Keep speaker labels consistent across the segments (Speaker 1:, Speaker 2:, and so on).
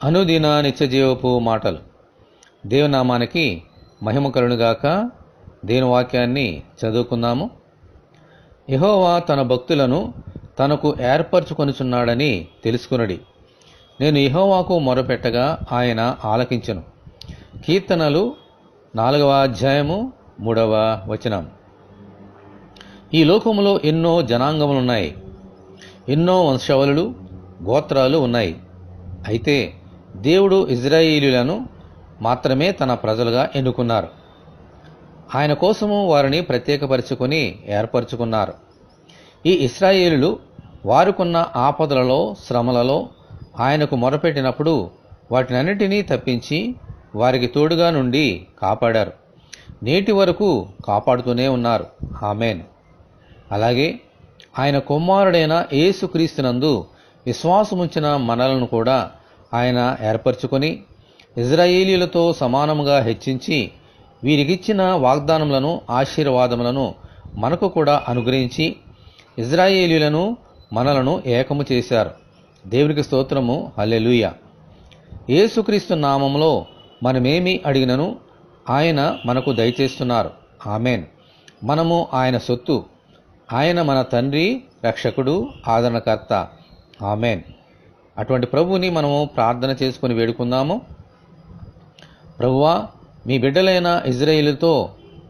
Speaker 1: అనుదిన నిత్యజీవపు మాటలు. దేవునామానికి మహిమ కలుగునుగాక. దేవుని వాక్యాన్ని చదువుకుందాము. యెహోవా తన భక్తులను తనకు ఏర్పరచుకొనుచున్నాడని తెలుసుకునడి. నేను యెహోవాకు మొరపెట్టగా ఆయన ఆలకించెను. కీర్తనలు 4వ అధ్యాయము 3వ వచనం. ఈ లోకములో ఎన్నో జనాంగములున్నాయి, ఎన్నో వంశావళులు, గోత్రాలు ఉన్నాయి. అయితే దేవుడు ఇజ్రాయేలీయులను మాత్రమే తన ప్రజలుగా ఎన్నుకున్నారు. ఆయన కోసము వారిని ప్రత్యేకపరుచుకొని ఏర్పరచుకున్నారు. ఈ ఇశ్రాయేలులు వారికున్న ఆపదలలో, శ్రమలలో ఆయనకు మొరపెట్టినప్పుడు వాటినన్నిటినీ తప్పించి వారికి తోడుగా నుండి కాపాడారు. నేటి వరకు కాపాడుతూనే ఉన్నారు. ఆమేన్. అలాగే ఆయన కుమారుడైన యేసుక్రీస్తునందు విశ్వాసముంచిన మనలను కూడా ఆయన ఏర్పరచుకొని ఇజ్రాయేలీయులతో సమానముగా హెచ్చించి వీరికిచ్చిన వాగ్దానములను, ఆశీర్వాదములను మనకు కూడా అనుగ్రహించి ఇజ్రాయేలీయులను మనలను ఏకము చేశారు. దేవునికి స్తోత్రము. హల్లెలూయా. యేసుక్రీస్తు నామములో మనమేమి అడిగినను ఆయన మనకు దయచేస్తున్నారు. ఆమేన్. మనము ఆయన సొత్తు. ఆయన మన తండ్రి, రక్షకుడు, ఆదరణకర్త. ఆమేన్. అటువంటి ప్రభువుని మనము ప్రార్థన చేసుకుని వేడుకుందాము. ప్రభువా, మీ బిడ్డలైన ఇజ్రాయేలుతో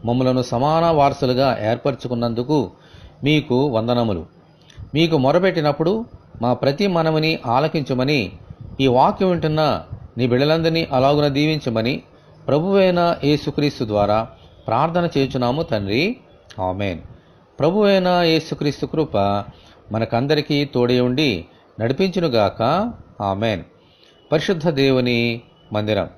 Speaker 1: మమ్మలను సమాన వారసులుగా ఏర్పరచుకున్నందుకు మీకు వందనములు. మీకు మొరపెట్టినప్పుడు మా ప్రతి మనవిని ఆలకించమని, ఈ వాక్యం వింటున్న నీ బిడ్డలందరినీ అలాగున దీవించమని ప్రభువైన యేసుక్రీస్తు ద్వారా ప్రార్థన చేయుచున్నాము తండ్రి. ఆమేన్. ప్రభువైన యేసుక్రీస్తు కృప మనకందరికీ తోడే ఉండి నడిపించునుగాక. ఆమేన్. పరిశుద్ధ దేవుని మందిరం.